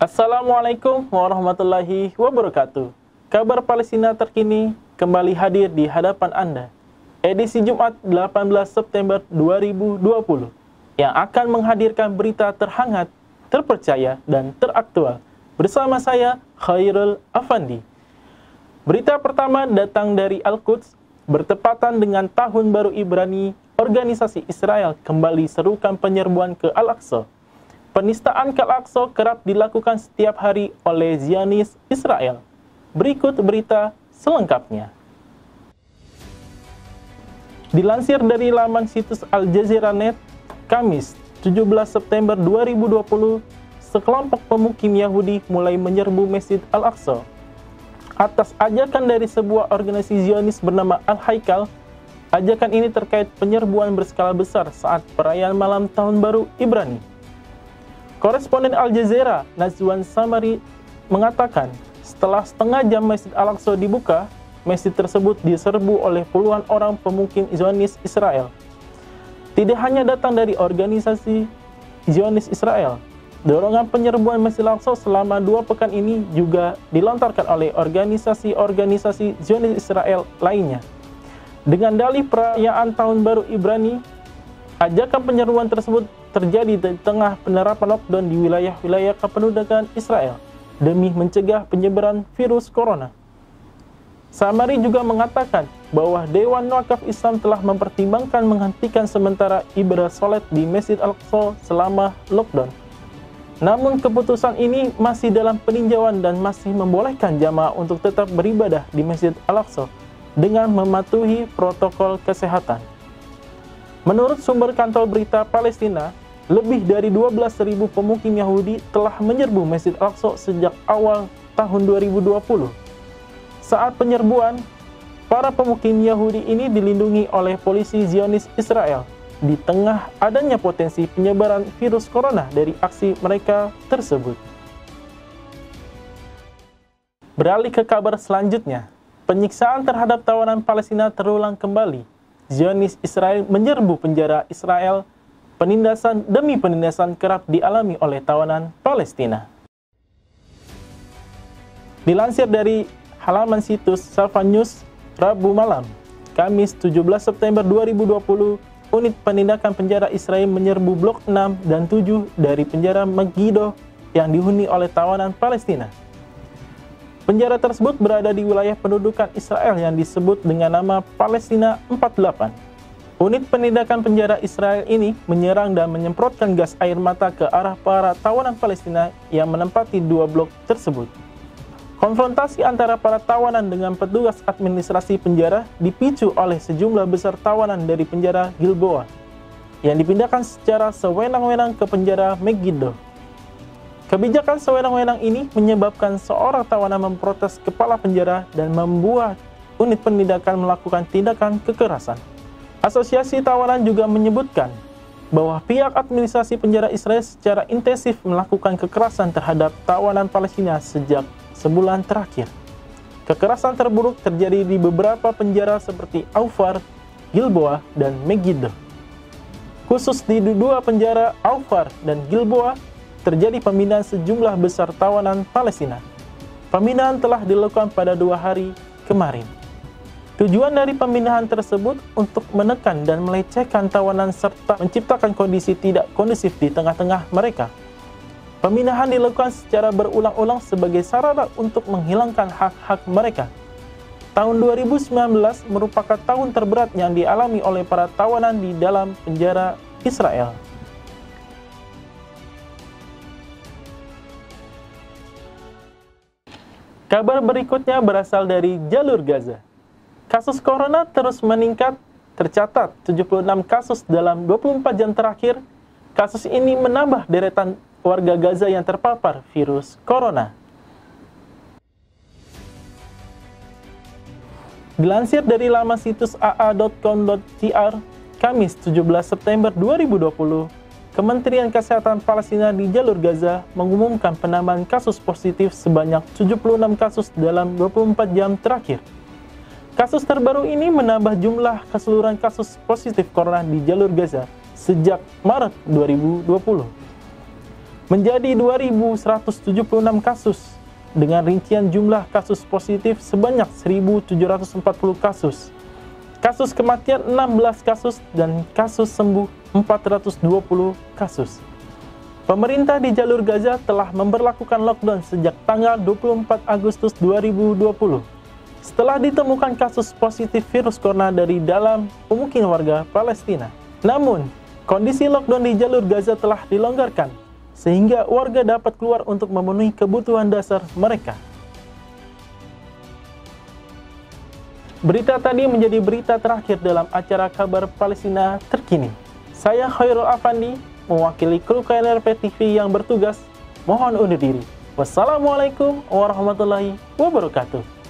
Assalamualaikum warahmatullahi wabarakatuh. Kabar Palestina terkini kembali hadir di hadapan Anda. Edisi Jumat 18 September 2020 yang akan menghadirkan berita terhangat, terpercaya, dan teraktual. Bersama saya, Khairul Afandi. Berita pertama datang dari Al-Quds. Bertepatan dengan Tahun Baru Ibrani, organisasi Israel kembali serukan penyerbuan ke Al-Aqsa. Penistaan ke Al-Aqsa kerap dilakukan setiap hari oleh Zionis Israel. Berikut berita selengkapnya. Dilansir dari laman situs Al Jazeera Net, Kamis 17 September 2020, sekelompok pemukim Yahudi mulai menyerbu Masjid Al-Aqsa. Atas ajakan dari sebuah organisasi Zionis bernama Al-Haikal, ajakan ini terkait penyerbuan berskala besar saat perayaan malam Tahun Baru Ibrani. Koresponden Al Jazeera, Nazwan Samari, mengatakan setelah setengah jam Masjid Al-Aqsa dibuka, masjid tersebut diserbu oleh puluhan orang pemukim Zionis Israel. Tidak hanya datang dari organisasi Zionis Israel, dorongan penyerbuan Masjid Al-Aqsa selama 2 pekan ini juga dilontarkan oleh organisasi-organisasi Zionis Israel lainnya. Dengan dalih perayaan Tahun Baru Ibrani, ajakan penyerbuan tersebut terjadi di tengah penerapan lockdown di wilayah-wilayah kependudukan Israel demi mencegah penyebaran virus corona. Samari juga mengatakan bahwa Dewan Wakaf Islam telah mempertimbangkan menghentikan sementara ibadah sholat di Masjid Al-Aqsa selama lockdown. Namun keputusan ini masih dalam peninjauan dan masih membolehkan jamaah untuk tetap beribadah di Masjid Al-Aqsa dengan mematuhi protokol kesehatan. Menurut sumber kantor berita Palestina, lebih dari 12.000 pemukim Yahudi telah menyerbu Masjid Al-Aqsa sejak awal tahun 2020. Saat penyerbuan, para pemukim Yahudi ini dilindungi oleh polisi Zionis Israel di tengah adanya potensi penyebaran virus corona dari aksi mereka tersebut. Beralih ke kabar selanjutnya, penyiksaan terhadap tawanan Palestina terulang kembali. Zionis Israel menyerbu penjara Israel. Penindasan demi penindasan kerap dialami oleh tawanan Palestina. Dilansir dari halaman situs Safa News, Rabu malam, Kamis 17 September 2020, unit penindakan penjara Israel menyerbu blok 6 dan 7 dari penjara Megiddo yang dihuni oleh tawanan Palestina. Penjara tersebut berada di wilayah pendudukan Israel yang disebut dengan nama Palestina 48. Unit penindakan penjara Israel ini menyerang dan menyemprotkan gas air mata ke arah para tawanan Palestina yang menempati 2 blok tersebut. Konfrontasi antara para tawanan dengan petugas administrasi penjara dipicu oleh sejumlah besar tawanan dari penjara Gilboa yang dipindahkan secara sewenang-wenang ke penjara Megiddo. Kebijakan sewenang-wenang ini menyebabkan seorang tawanan memprotes kepala penjara dan membuat unit penindakan melakukan tindakan kekerasan. Asosiasi tawanan juga menyebutkan bahwa pihak administrasi penjara Israel secara intensif melakukan kekerasan terhadap tawanan Palestina sejak sebulan terakhir. Kekerasan terburuk terjadi di beberapa penjara seperti Aufar, Gilboa, dan Megiddo. Khusus di 2 penjara Aufar dan Gilboa terjadi pemindahan sejumlah besar tawanan Palestina. Pemindahan telah dilakukan pada 2 hari kemarin. Tujuan dari pemindahan tersebut untuk menekan dan melecehkan tawanan serta menciptakan kondisi tidak kondusif di tengah-tengah mereka. Pemindahan dilakukan secara berulang-ulang sebagai sarana untuk menghilangkan hak-hak mereka. Tahun 2019 merupakan tahun terberat yang dialami oleh para tawanan di dalam penjara Israel. Kabar berikutnya berasal dari jalur Gaza. Kasus corona terus meningkat, tercatat 76 kasus dalam 24 jam terakhir. Kasus ini menambah deretan warga Gaza yang terpapar virus corona. Dilansir dari laman situs aa.com.tr, Kamis 17 September 2020, Kementerian Kesehatan Palestina di jalur Gaza mengumumkan penambahan kasus positif sebanyak 76 kasus dalam 24 jam terakhir. Kasus terbaru ini menambah jumlah keseluruhan kasus positif corona di jalur Gaza sejak Maret 2020. menjadi 2.176 kasus, dengan rincian jumlah kasus positif sebanyak 1.740 kasus. Kasus kematian 16 kasus dan kasus sembuh 420 kasus. Pemerintah di jalur Gaza telah memberlakukan lockdown sejak tanggal 24 Agustus 2020. Setelah ditemukan kasus positif virus corona dari dalam pemukiman warga Palestina. Namun, kondisi lockdown di jalur Gaza telah dilonggarkan, sehingga warga dapat keluar untuk memenuhi kebutuhan dasar mereka. Berita tadi menjadi berita terakhir dalam acara kabar Palestina terkini. Saya Khairul Afandi, mewakili kru KNRP TV yang bertugas, mohon undur diri. Wassalamualaikum warahmatullahi wabarakatuh.